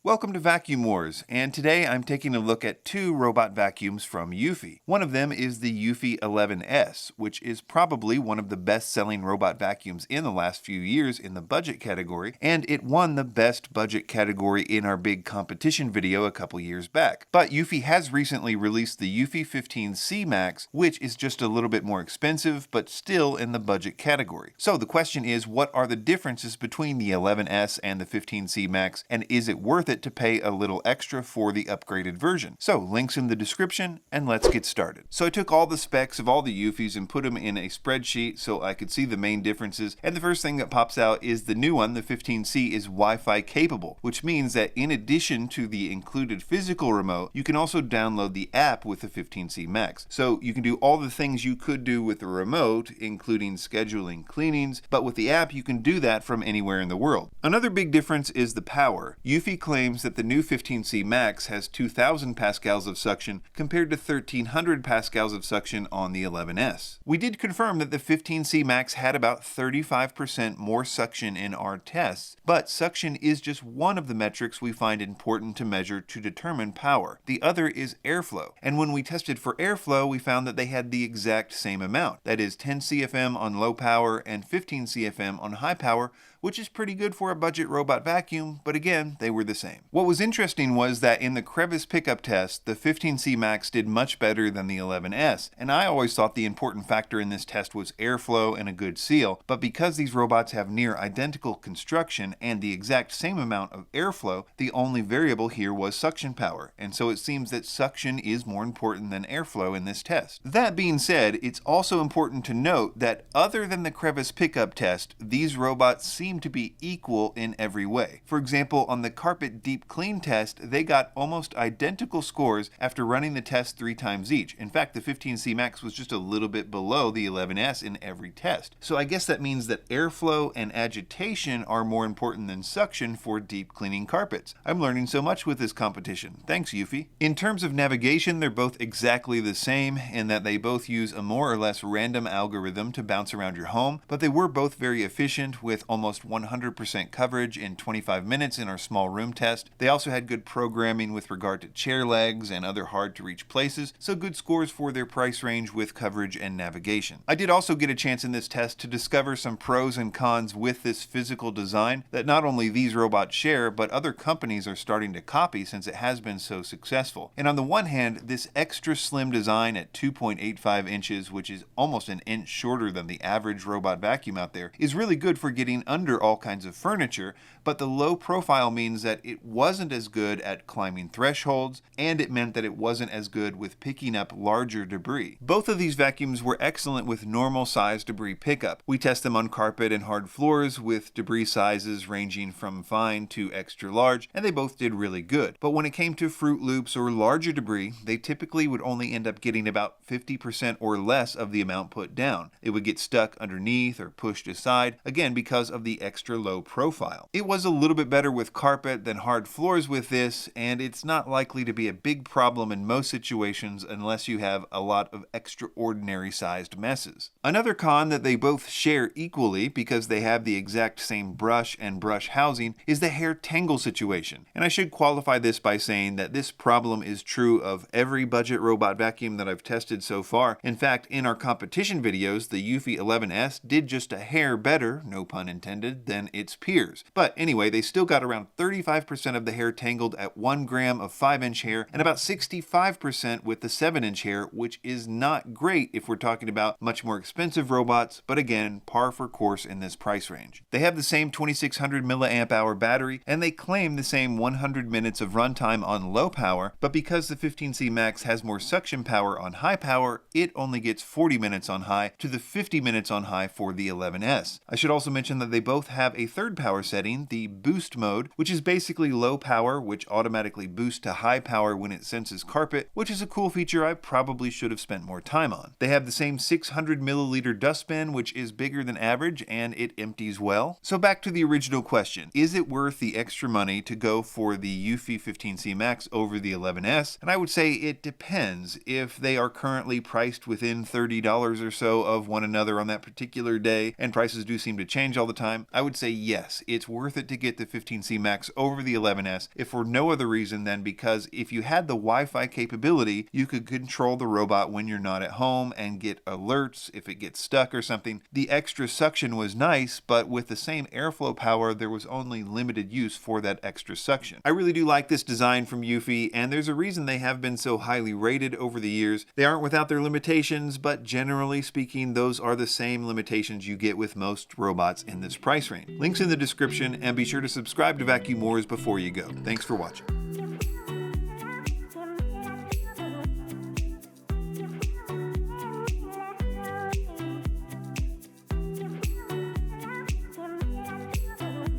Welcome to Vacuum Wars, and today I'm taking a look at two robot vacuums from Eufy. One of them is the Eufy 11S, which is probably one of the best-selling robot vacuums in the last few years in the budget category, and it won the best budget category in our big competition video a couple years back. But Eufy has recently released the Eufy 15C Max, which is just a little bit more expensive, but still in the budget category. So the question is, what are the differences between the 11S and the 15C Max, and is it worth it to pay a little extra for the upgraded version? So links in the description, and let's get started. So I took all the specs of all the Eufys and put them in a spreadsheet so I could see the main differences, and the first thing that pops out is the new one, the 15C, is Wi-Fi capable, which means that in addition to the included physical remote, you can also download the app with the 15C Max. So you can do all the things you could do with the remote, including scheduling cleanings, but with the app you can do that from anywhere in the world. Another big difference is the power. Eufy claims that the new 15C Max has 2,000 pascals of suction compared to 1,300 pascals of suction on the 11S. We did confirm that the 15C Max had about 35% more suction in our tests, but suction is just one of the metrics we find important to measure to determine power. The other is airflow, and when we tested for airflow, we found that they had the exact same amount. That is 10 CFM on low power and 15 CFM on high power, which is pretty good for a budget robot vacuum, but again, they were the same. What was interesting was that in the Crevice pickup test, the 15C Max did much better than the 11S, and I always thought the important factor in this test was airflow and a good seal, but because these robots have near identical construction and the exact same amount of airflow, the only variable here was suction power, and so it seems that suction is more important than airflow in this test. That being said, it's also important to note that other than the Crevice pickup test, these robots seem to be equal in every way. For example, on the carpet deep clean test, they got almost identical scores after running the test 3 times each. In fact, the 15C Max was just a little bit below the 11S in every test. So I guess that means that airflow and agitation are more important than suction for deep cleaning carpets. I'm learning so much with this competition. Thanks, Eufy. In terms of navigation, they're both exactly the same in that they both use a more or less random algorithm to bounce around your home, but they were both very efficient with almost 100% coverage in 25 minutes in our small room test. They also had good programming with regard to chair legs and other hard to reach places, so good scores for their price range with coverage and navigation. I did also get a chance in this test to discover some pros and cons with this physical design that not only these robots share, but other companies are starting to copy since it has been so successful. And on the one hand, this extra slim design at 2.85 inches, which is almost an inch shorter than the average robot vacuum out there, is really good for getting under all kinds of furniture, but the low profile means that it wasn't as good at climbing thresholds, and it meant that it wasn't as good with picking up larger debris. Both of these vacuums were excellent with normal size debris pickup. We test them on carpet and hard floors with debris sizes ranging from fine to extra large, and they both did really good. But when it came to Fruit Loops or larger debris, they typically would only end up getting about 50% or less of the amount put down. It would get stuck underneath or pushed aside, again because of the extra low profile. It was a little bit better with carpet than hard floors with this, and it's not likely to be a big problem in most situations unless you have a lot of extraordinary sized messes. Another con that they both share equally, because they have the exact same brush and brush housing, is the hair tangle situation. And I should qualify this by saying that this problem is true of every budget robot vacuum that I've tested so far. In fact, in our competition videos, the Eufy 11S did just a hair better, no pun intended, than its peers. But anyway, they still got around 35% of the hair tangled at 1 gram of 5-inch hair and about 65% with the 7-inch hair, which is not great if we're talking about much more expensive robots, but again, par for course in this price range. They have the same 2600 milliamp hour battery, and they claim the same 100 minutes of runtime on low power, but because the 15C Max has more suction power on high power, it only gets 40 minutes on high to the 50 minutes on high for the 11S. I should also mention that they both have a third power setting, the boost mode, which is basically low power, which automatically boosts to high power when it senses carpet, which is a cool feature I probably should have spent more time on. They have the same 600 milliliter dustbin, which is bigger than average, and it empties well. So back to the original question, is it worth the extra money to go for the Eufy 15C Max over the 11S? And I would say it depends. If they are currently priced within $30 or so of one another on that particular day, and prices do seem to change all the time, time, I would say yes, it's worth it to get the 15C Max over the 11S, if for no other reason than because if you had the Wi-Fi capability, you could control the robot when you're not at home and get alerts if it gets stuck or something. The extra suction was nice, but with the same airflow power, there was only limited use for that extra suction. I really do like this design from Eufy, and there's a reason they have been so highly rated over the years. They aren't without their limitations, but generally speaking, those are the same limitations you get with most robots in this price range. Links in the description, and be sure to subscribe to Vacuum Wars before you go. Thanks for watching.